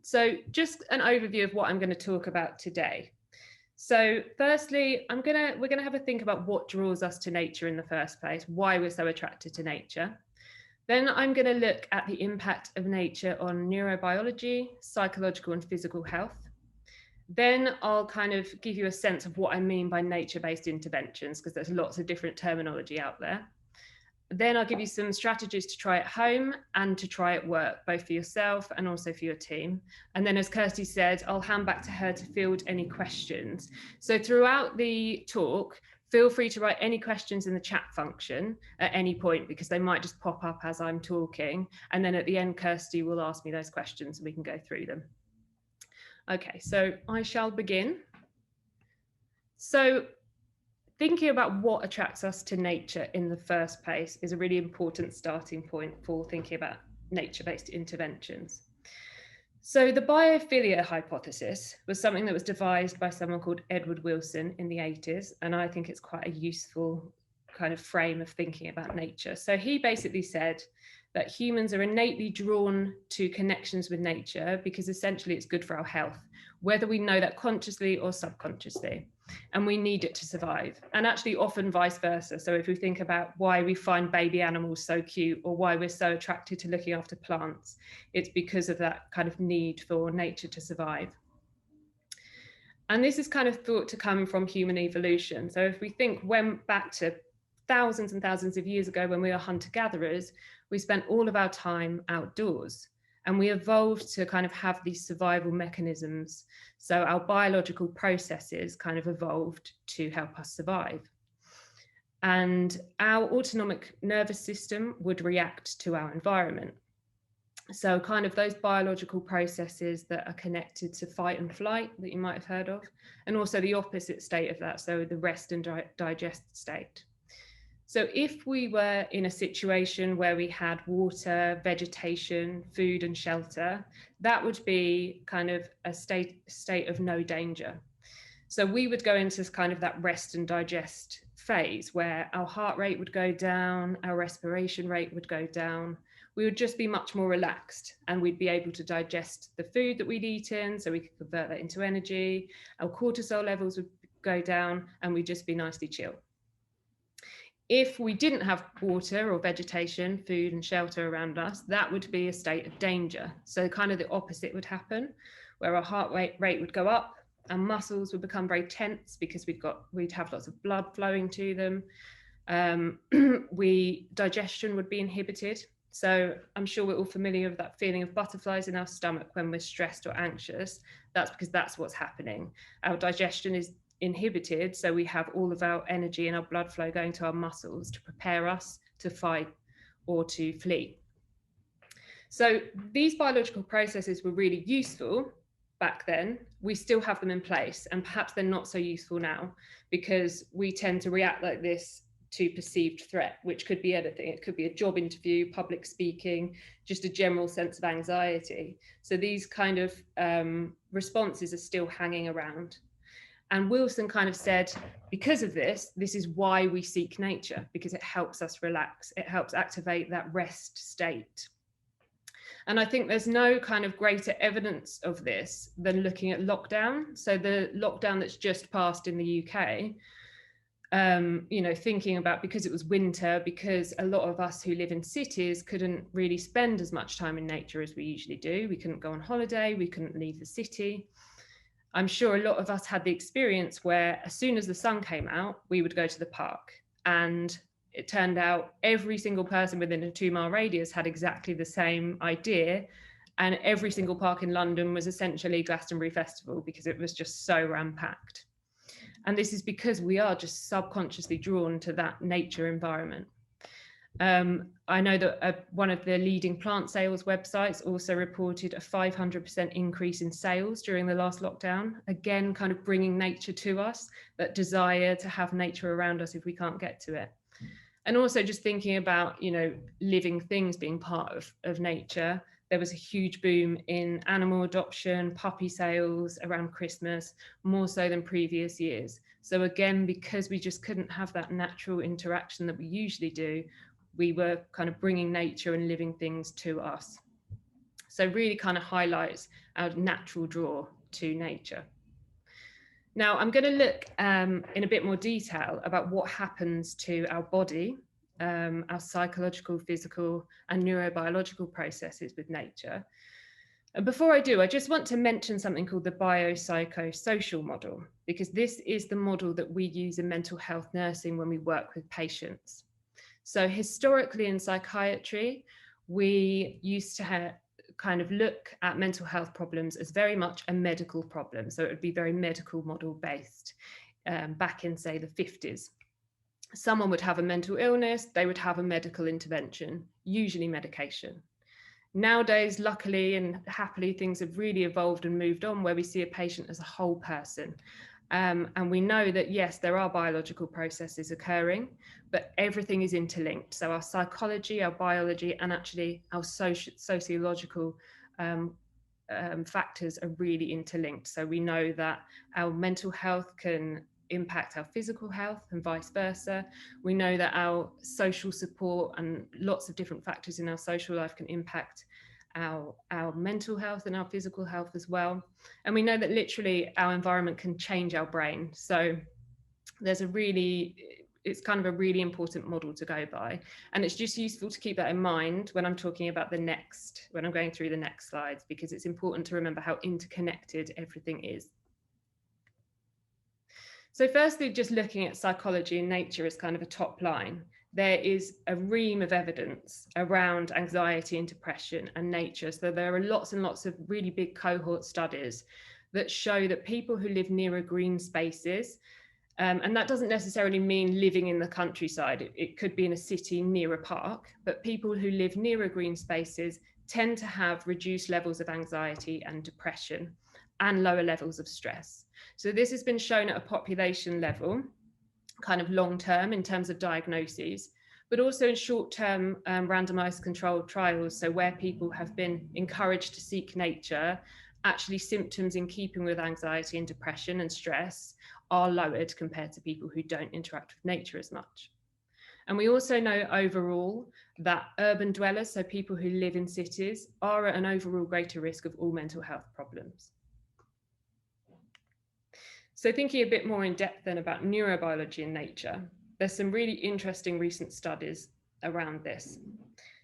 So just an overview of what I'm going to talk about today. So firstly, we're gonna have a think about what draws us to nature in the first place, why we're so attracted to nature. Then I'm going to look at the impact of nature on neurobiology, psychological and physical health. Then I'll kind of give you a sense of what I mean by nature-based interventions, because there's lots of different terminology out there. Then I'll give you some strategies to try at home and to try at work, both for yourself and also for your team. And then, as Kirsty said, I'll hand back to her to field any questions. So throughout the talk, feel free to write any questions in the chat function at any point, because they might just pop up as I'm talking. And then at the end, Kirsty will ask me those questions and we can go through them. Okay, so I shall begin. So thinking about what attracts us to nature in the first place is a really important starting point for thinking about nature-based interventions. So the biophilia hypothesis was something that was devised by someone called Edward Wilson in the 80s, and I think it's quite a useful kind of frame of thinking about nature. So he basically said that humans are innately drawn to connections with nature because essentially it's good for our health, whether we know that consciously or subconsciously, and we need it to survive, and actually often vice versa. So if we think about why we find baby animals so cute or why we're so attracted to looking after plants, it's because of that kind of need for nature to survive. And this is kind of thought to come from human evolution. So if we think back to thousands and thousands of years ago when we were hunter-gatherers, we spent all of our time outdoors. And we evolved to kind of have these survival mechanisms. So our biological processes kind of evolved to help us survive. And our autonomic nervous system would react to our environment. So kind of those biological processes that are connected to fight and flight that you might have heard of, and also the opposite state of that, so the rest and digest state. So if we were in a situation where we had water, vegetation, food and shelter, that would be kind of a state of no danger. So we would go into kind of that rest and digest phase where our heart rate would go down, our respiration rate would go down. We would just be much more relaxed, and we'd be able to digest the food that we'd eaten, so we could convert that into energy. Our cortisol levels would go down and we'd just be nicely chill. If we didn't have water or vegetation, food and shelter around us, that would be a state of danger. So kind of the opposite would happen, where our heart rate would go up, and muscles would become very tense because we'd have lots of blood flowing to them. Digestion would be inhibited. So I'm sure we're all familiar with that feeling of butterflies in our stomach when we're stressed or anxious. That's because that's what's happening. Our digestion is inhibited, so we have all of our energy and our blood flow going to our muscles to prepare us to fight or to flee. So these biological processes were really useful back then. We still have them in place, and perhaps they're not so useful now because we tend to react like this to perceived threat, which could be anything. It could be a job interview, public speaking, just a general sense of anxiety. So these kind of responses are still hanging around. And Wilson kind of said, because of this is why we seek nature, because it helps us relax. It helps activate that rest state. And I think there's no kind of greater evidence of this than looking at lockdown. So the lockdown that's just passed in the UK, thinking about, because it was winter, because a lot of us who live in cities couldn't really spend as much time in nature as we usually do. We couldn't go on holiday, we couldn't leave the city. I'm sure a lot of us had the experience where as soon as the sun came out, we would go to the park. And it turned out every single person within a 2-mile radius had exactly the same idea. And every single park in London was essentially Glastonbury Festival because it was just so ram-packed. And this is because we are just subconsciously drawn to that nature environment. I know that one of the leading plant sales websites also reported a 500% increase in sales during the last lockdown. Again, kind of bringing nature to us, that desire to have nature around us if we can't get to it. And also just thinking about, living things being part of nature. There was a huge boom in animal adoption, puppy sales around Christmas, more so than previous years. So again, because we just couldn't have that natural interaction that we usually do, we were kind of bringing nature and living things to us. So really kind of highlights our natural draw to nature. Now, I'm going to look in a bit more detail about what happens to our body, our psychological, physical, and neurobiological processes with nature. And before I do, I just want to mention something called the biopsychosocial model, because this is the model that we use in mental health nursing when we work with patients. So historically in psychiatry, we used to kind of look at mental health problems as very much a medical problem. So it would be very medical model based back in, say, the 50s. Someone would have a mental illness, they would have a medical intervention, usually medication. Nowadays, luckily and happily, things have really evolved and moved on where we see a patient as a whole person. And we know that, yes, there are biological processes occurring, but everything is interlinked. So our psychology, our biology, and actually our sociological factors are really interlinked. So we know that our mental health can impact our physical health and vice versa. We know that our social support and lots of different factors in our social life can impact our mental health and our physical health as well. And we know that literally our environment can change our brain. So there's it's kind of a really important model to go by. And it's just useful to keep that in mind when I'm talking about when I'm going through the next slides, because it's important to remember how interconnected everything is. So firstly, just looking at psychology and nature as kind of a top line, there is a ream of evidence around anxiety and depression and nature. So there are lots and lots of really big cohort studies that show that people who live nearer green spaces, and that doesn't necessarily mean living in the countryside, it could be in a city near a park, but people who live nearer green spaces tend to have reduced levels of anxiety and depression and lower levels of stress. So this has been shown at a population level, kind of long term in terms of diagnoses, but also in short term randomized controlled trials. So where people have been encouraged to seek nature, actually symptoms in keeping with anxiety and depression and stress are lowered compared to people who don't interact with nature as much. And we also know overall that urban dwellers, so people who live in cities, are at an overall greater risk of all mental health problems. So thinking a bit more in depth then about neurobiology and nature, there's some really interesting recent studies around this.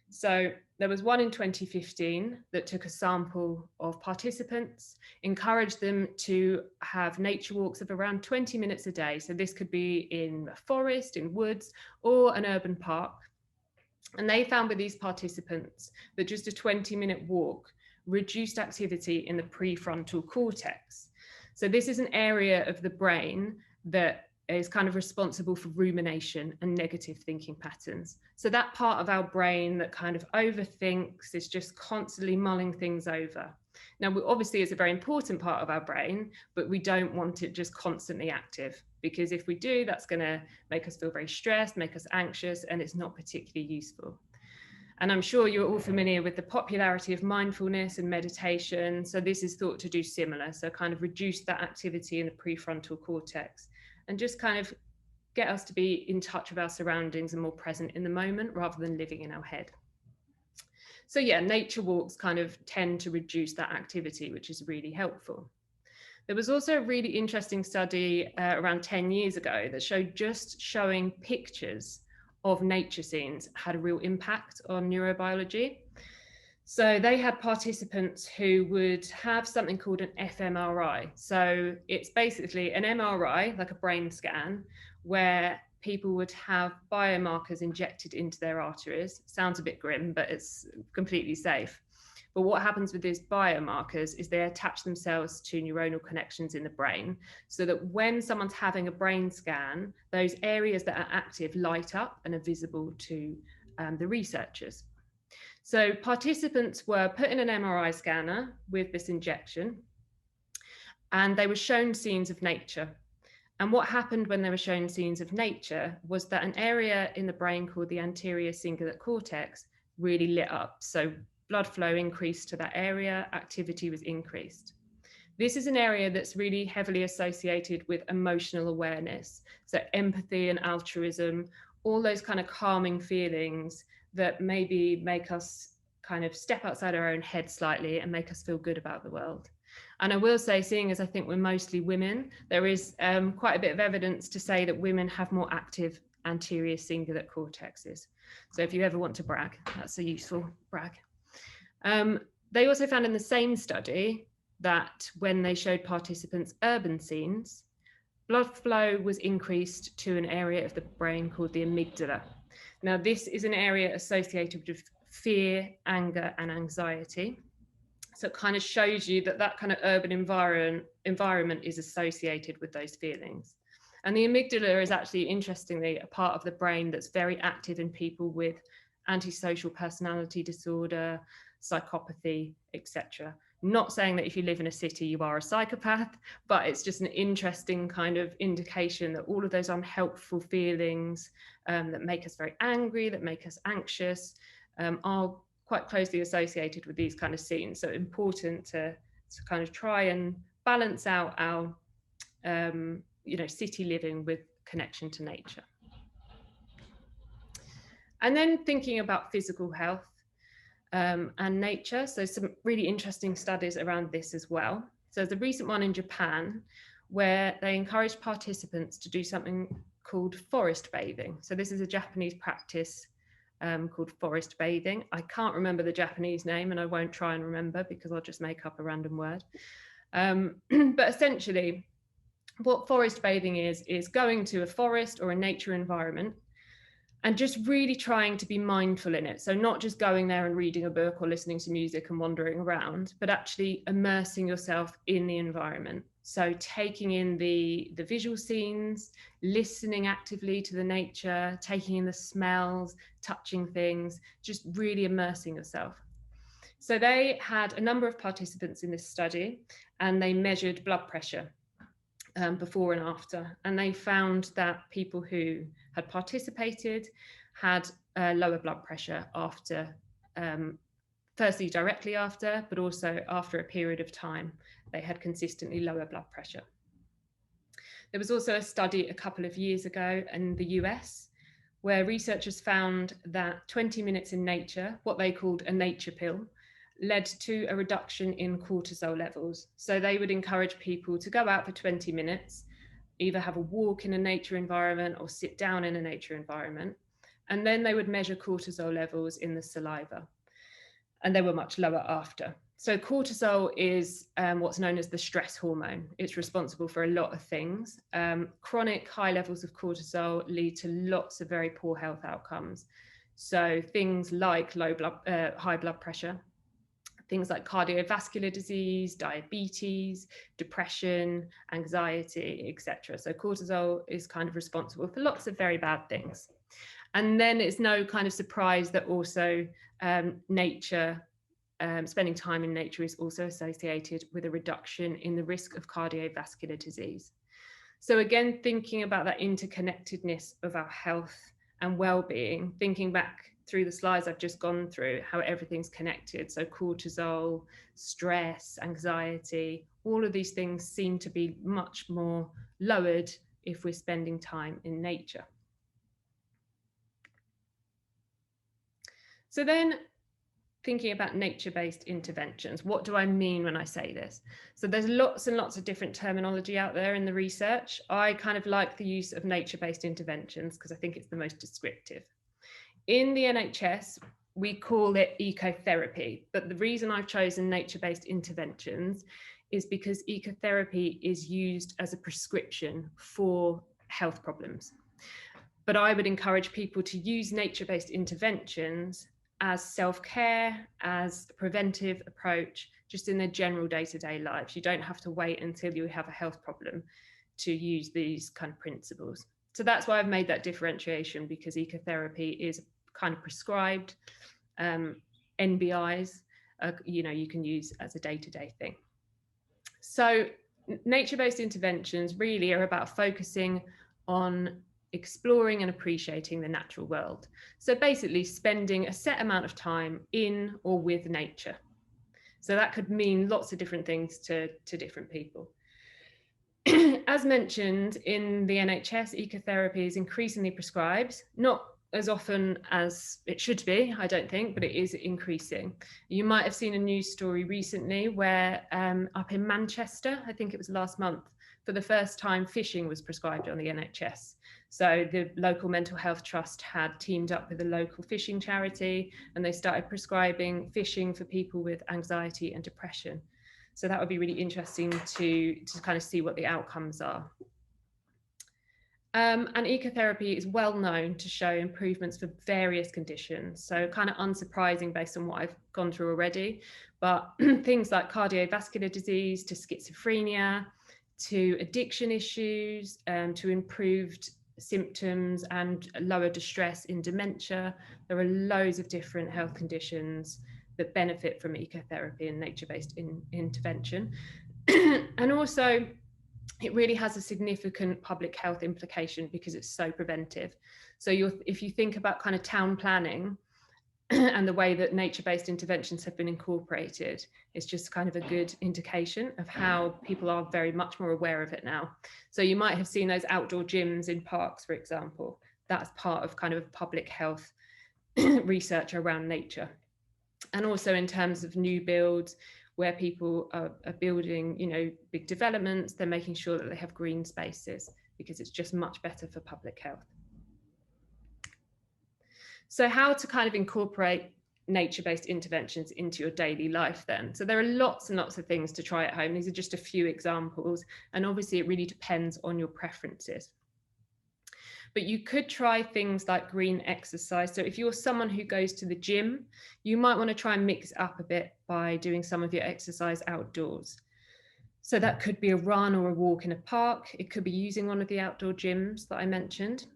So there was one in 2015 that took a sample of participants, encouraged them to have nature walks of around 20 minutes a day. So this could be in a forest, in woods, or an urban park. And they found with these participants that just a 20-minute walk reduced activity in the prefrontal cortex. So this is an area of the brain that is kind of responsible for rumination and negative thinking patterns. So that part of our brain that kind of overthinks, is just constantly mulling things over. Now, obviously, it's a very important part of our brain, but we don't want it just constantly active, because if we do, that's going to make us feel very stressed, make us anxious, and it's not particularly useful. And I'm sure you're all familiar with the popularity of mindfulness and meditation. So this is thought to do similar. So kind of reduce that activity in the prefrontal cortex and just kind of get us to be in touch with our surroundings and more present in the moment rather than living in our head. So yeah, nature walks kind of tend to reduce that activity, which is really helpful. There was also a really interesting study around 10 years ago that showed just showing pictures of nature scenes had a real impact on neurobiology. So they had participants who would have something called an fMRI. So it's basically an MRI, like a brain scan, where people would have biomarkers injected into their arteries. Sounds a bit grim, but it's completely safe. But what happens with these biomarkers is they attach themselves to neuronal connections in the brain, so that when someone's having a brain scan, those areas that are active light up and are visible to the researchers. So participants were put in an MRI scanner with this injection, and they were shown scenes of nature. And what happened when they were shown scenes of nature was that an area in the brain called the anterior cingulate cortex really lit up. So blood flow increased to that area, activity was increased. This is an area that's really heavily associated with emotional awareness. So empathy and altruism, all those kind of calming feelings that maybe make us kind of step outside our own head slightly and make us feel good about the world. And I will say, seeing as I think we're mostly women, there is quite a bit of evidence to say that women have more active anterior cingulate cortexes. So if you ever want to brag, that's a useful brag. They also found in the same study that when they showed participants urban scenes, blood flow was increased to an area of the brain called the amygdala. Now, this is an area associated with fear, anger, and anxiety. So it kind of shows you that that kind of urban environment is associated with those feelings. And the amygdala is actually, interestingly, a part of the brain that's very active in people with antisocial personality disorder, psychopathy, etc. Not saying that if you live in a city, you are a psychopath, but it's just an interesting kind of indication that all of those unhelpful feelings that make us very angry, that make us anxious, are quite closely associated with these kind of scenes. So important to kind of try and balance out our city living with connection to nature. And then thinking about physical health and nature. So some really interesting studies around this as well. So there's a recent one in Japan where they encouraged participants to do something called forest bathing. So this is a Japanese practice called forest bathing. I can't remember the Japanese name, and I won't try and remember because I'll just make up a random word. But essentially, what forest bathing is going to a forest or a nature environment and just really trying to be mindful in it. So not just going there and reading a book or listening to music and wandering around, but actually immersing yourself in the environment. So taking in the visual scenes, listening actively to the nature, taking in the smells, touching things, just really immersing yourself. So they had a number of participants in this study, and they measured blood pressure before and after. And they found that people who had participated had lower blood pressure after, firstly directly after, but also after a period of time, they had consistently lower blood pressure. There was also a study a couple of years ago in the US where researchers found that 20 minutes in nature, what they called a nature pill, led to a reduction in cortisol levels. So they would encourage people to go out for 20 minutes, either have a walk in a nature environment or sit down in a nature environment. And then they would measure cortisol levels in the saliva. And they were much lower after. So cortisol is what's known as the stress hormone. It's responsible for a lot of things. Chronic high levels of cortisol lead to lots of very poor health outcomes. So things like high blood pressure, things like cardiovascular disease, diabetes, depression, anxiety, etc. So cortisol is kind of responsible for lots of very bad things. And then it's no kind of surprise that also nature, spending time in nature is also associated with a reduction in the risk of cardiovascular disease. So again, thinking about that interconnectedness of our health and well-being, thinking back through the slides I've just gone through, how everything's connected. So cortisol, stress, anxiety, all of these things seem to be much more lowered if we're spending time in nature. So then thinking about nature-based interventions, what do I mean when I say this? So there's lots and lots of different terminology out there in the research. I kind of like the use of nature-based interventions because I think it's the most descriptive. In the NHS, we call it ecotherapy, but the reason I've chosen nature-based interventions is because ecotherapy is used as a prescription for health problems. But I would encourage people to use nature-based interventions as self-care, as a preventive approach, just in their general day-to-day lives. You don't have to wait until you have a health problem to use these kind of principles. So that's why I've made that differentiation, because ecotherapy is kind of prescribed. NBIs, you can use as a day-to-day thing. So nature-based interventions really are about focusing on exploring and appreciating the natural world. So basically spending a set amount of time in or with nature. So that could mean lots of different things to different people. As mentioned, in the NHS, ecotherapy is increasingly prescribed, not as often as it should be, I don't think, but it is increasing. You might have seen a news story recently where up in Manchester, I think it was last month, for the first time fishing was prescribed on the NHS. So the local mental health trust had teamed up with a local fishing charity, and they started prescribing fishing for people with anxiety and depression. So that would be really interesting to kind of see what the outcomes are. And ecotherapy is well known to show improvements for various conditions. So kind of unsurprising based on what I've gone through already, but things like cardiovascular disease to schizophrenia, to addiction issues, to improved symptoms and lower distress in dementia. There are loads of different health conditions that benefit from ecotherapy and nature-based intervention. And also, it really has a significant public health implication because it's so preventive. So if you think about kind of town planning and the way that nature-based interventions have been incorporated, it's just kind of a good indication of how people are very much more aware of it now. So you might have seen those outdoor gyms in parks, for example. That's part of kind of public health research around nature. And also in terms of new builds, where people are building, big developments, they're making sure that they have green spaces because it's just much better for public health. So how to kind of incorporate nature-based interventions into your daily life then? So there are lots and lots of things to try at home. These are just a few examples. And obviously it really depends on your preferences. But you could try things like green exercise. So if you're someone who goes to the gym, you might want to try and mix it up a bit by doing some of your exercise outdoors. So that could be a run or a walk in a park. It could be using one of the outdoor gyms that I mentioned.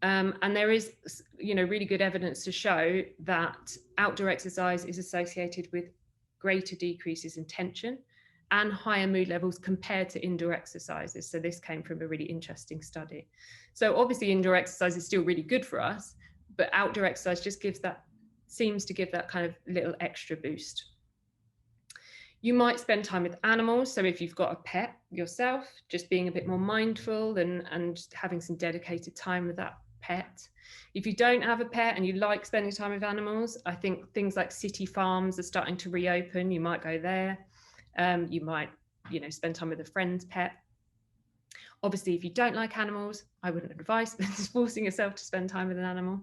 And there is, really good evidence to show that outdoor exercise is associated with greater decreases in tension and higher mood levels compared to indoor exercises. So this came from a really interesting study. So obviously indoor exercise is still really good for us, but outdoor exercise just seems to give that kind of little extra boost. You might spend time with animals. So if you've got a pet yourself, just being a bit more mindful and having some dedicated time with that pet. If you don't have a pet and you like spending time with animals, I think things like city farms are starting to reopen. You might go there. You might, spend time with a friend's pet. Obviously, if you don't like animals, I wouldn't advise forcing yourself to spend time with an animal.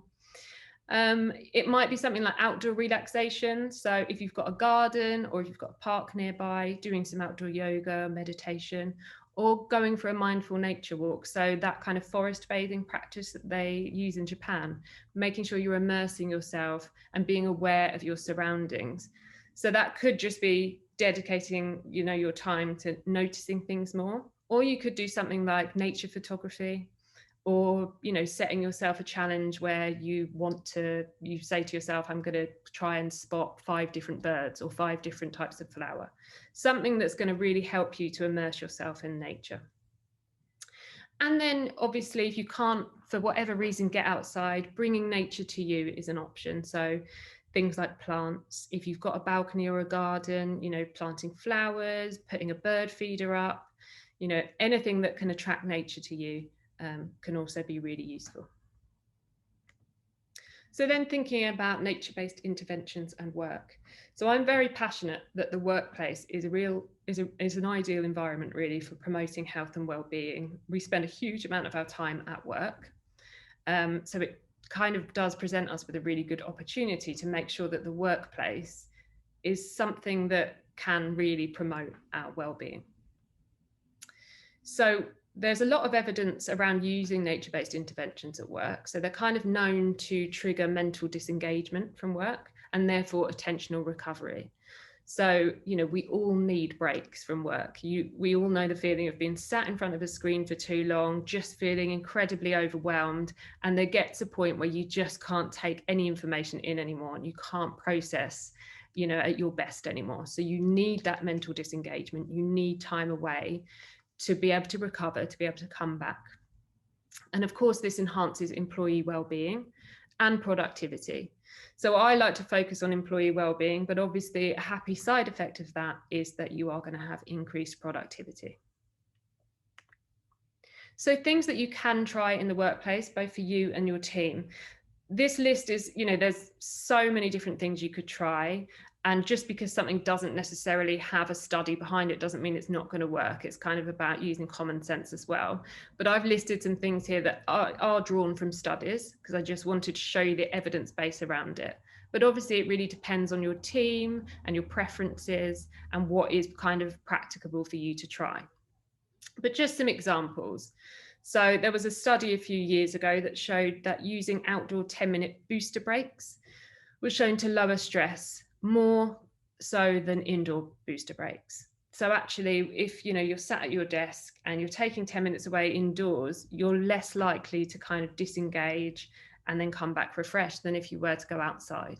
It might be something like outdoor relaxation. So if you've got a garden or if you've got a park nearby, doing some outdoor yoga, meditation, or going for a mindful nature walk. So that kind of forest bathing practice that they use in Japan, making sure you're immersing yourself and being aware of your surroundings. So that could just be dedicating, your time to noticing things more. Or you could do something like nature photography, or setting yourself a challenge where you say to yourself, I'm going to try and spot 5 different birds or 5 different types of flower, something that's going to really help you to immerse yourself in nature. And then obviously, if you can't for whatever reason get outside, bringing nature to you is an option. So things like plants, if you've got a balcony or a garden, planting flowers, putting a bird feeder up, anything that can attract nature to you can also be really useful. So then thinking about nature-based interventions and work. So I'm very passionate that the workplace is an ideal environment really for promoting health and well-being. We spend a huge amount of our time at work. So it kind of does present us with a really good opportunity to make sure that the workplace is something that can really promote our well-being. So there's a lot of evidence around using nature-based interventions at work. So they're kind of known to trigger mental disengagement from work and therefore attentional recovery. So, we all need breaks from work. We all know the feeling of being sat in front of a screen for too long, just feeling incredibly overwhelmed. And there gets a point where you just can't take any information in anymore and you can't process, at your best anymore. So you need that mental disengagement. You need time away to be able to recover, to be able to come back. And of course, this enhances employee well-being and productivity. So I like to focus on employee well-being, but obviously a happy side effect of that is that you are going to have increased productivity. So things that you can try in the workplace, both for you and your team. this list is, there's so many different things you could try. And just because something doesn't necessarily have a study behind it doesn't mean it's not going to work. It's kind of about using common sense as well. But I've listed some things here that are drawn from studies because I just wanted to show you the evidence base around it. But obviously it really depends on your team and your preferences and what is kind of practicable for you to try. But just some examples. So there was a study a few years ago that showed that using outdoor 10-minute booster breaks was shown to lower stress more so than indoor booster breaks. So actually, if you're sat at your desk and you're taking 10 minutes away indoors, you're less likely to kind of disengage and then come back refreshed than if you were to go outside.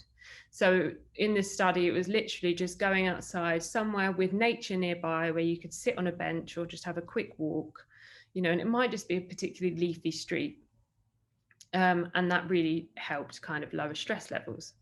So in this study, it was literally just going outside somewhere with nature nearby where you could sit on a bench or just have a quick walk, and it might just be a particularly leafy street. And that really helped kind of lower stress levels.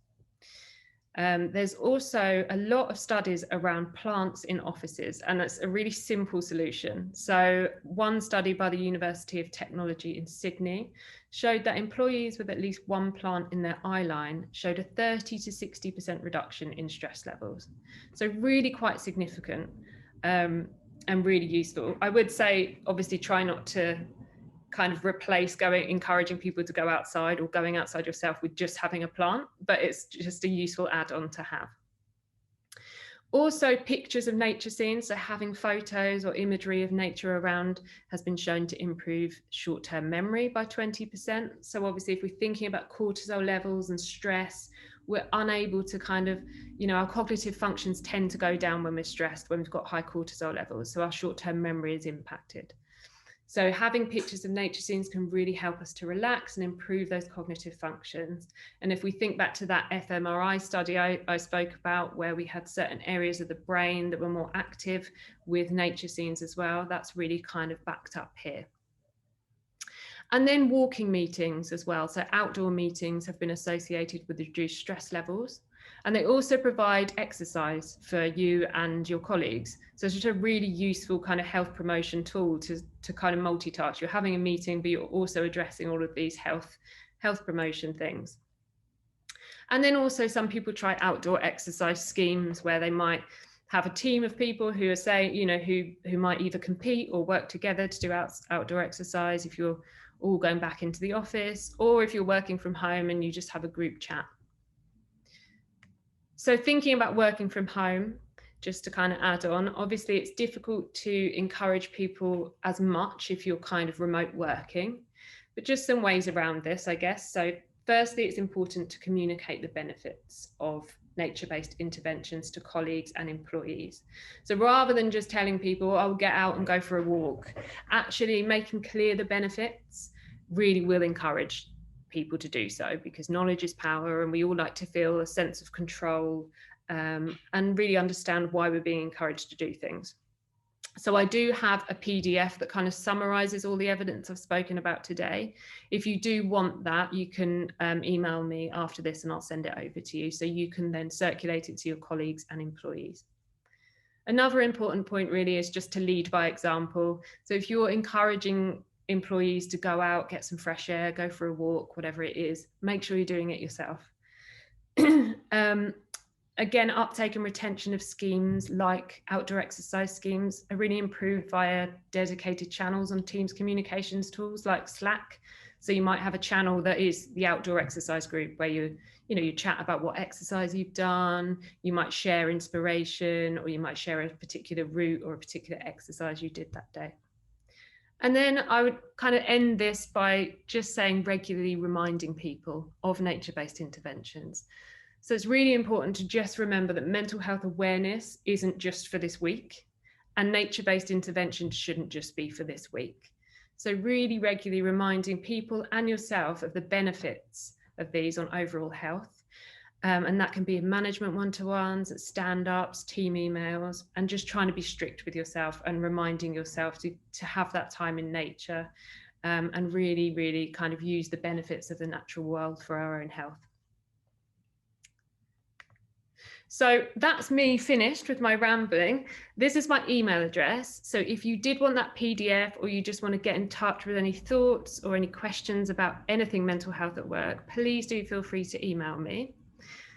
There's also a lot of studies around plants in offices, and that's a really simple solution. So one study by the University of Technology in Sydney showed that employees with at least one plant in their eye line showed a 30 to 60% reduction in stress levels. So really quite significant and really useful. I would say, obviously, try not to kind of replace encouraging people to go outside or going outside yourself with just having a plant, but it's just a useful add-on to have. Also, pictures of nature scenes, so having photos or imagery of nature around has been shown to improve short-term memory by 20%. So obviously, if we're thinking about cortisol levels and stress, we're unable to kind of, our cognitive functions tend to go down when we're stressed, when we've got high cortisol levels. So our short-term memory is impacted. So having pictures of nature scenes can really help us to relax and improve those cognitive functions. And if we think back to that fMRI study I spoke about, where we had certain areas of the brain that were more active with nature scenes as well, that's really kind of backed up here. And then walking meetings as well. So outdoor meetings have been associated with reduced stress levels. And they also provide exercise for you and your colleagues. So it's just a really useful kind of health promotion tool to kind of multitask. You're having a meeting, but you're also addressing all of these health promotion things. And then also some people try outdoor exercise schemes where they might have a team of people who are saying, who might either compete or work together to do outdoor exercise if you're all going back into the office, or if you're working from home and you just have a group chat. So thinking about working from home, just to kind of add on, obviously it's difficult to encourage people as much if you're kind of remote working, but just some ways around this, I guess. So firstly, it's important to communicate the benefits of nature-based interventions to colleagues and employees. So rather than just telling people, oh, get out and go for a walk, actually making clear the benefits really will encourage people to do so, because knowledge is power and we all like to feel a sense of control and really understand why we're being encouraged to do things. So I do have a PDF that kind of summarizes all the evidence I've spoken about today. If you do want that, you can email me after this and I'll send it over to you, so you can then circulate it to your colleagues and employees. Another important point really is just to lead by example. So if you're encouraging employees to go out, get some fresh air, go for a walk, whatever it is, make sure you're doing it yourself. Again, uptake and retention of schemes like outdoor exercise schemes are really improved via dedicated channels on Teams communications tools like Slack. So you might have a channel that is the outdoor exercise group where you chat about what exercise you've done, you might share inspiration, or you might share a particular route or a particular exercise you did that day. And then I would kind of end this by just saying regularly reminding people of nature-based interventions. So it's really important to just remember that mental health awareness isn't just for this week, and nature-based interventions shouldn't just be for this week. So really regularly reminding people and yourself of the benefits of these on overall health. And that can be in management one-to-ones, at stand-ups, team emails, and just trying to be strict with yourself and reminding yourself to have that time in nature and really, really kind of use the benefits of the natural world for our own health. So that's me finished with my rambling. This is my email address. So if you did want that PDF, or you just want to get in touch with any thoughts or any questions about anything mental health at work, please do feel free to email me.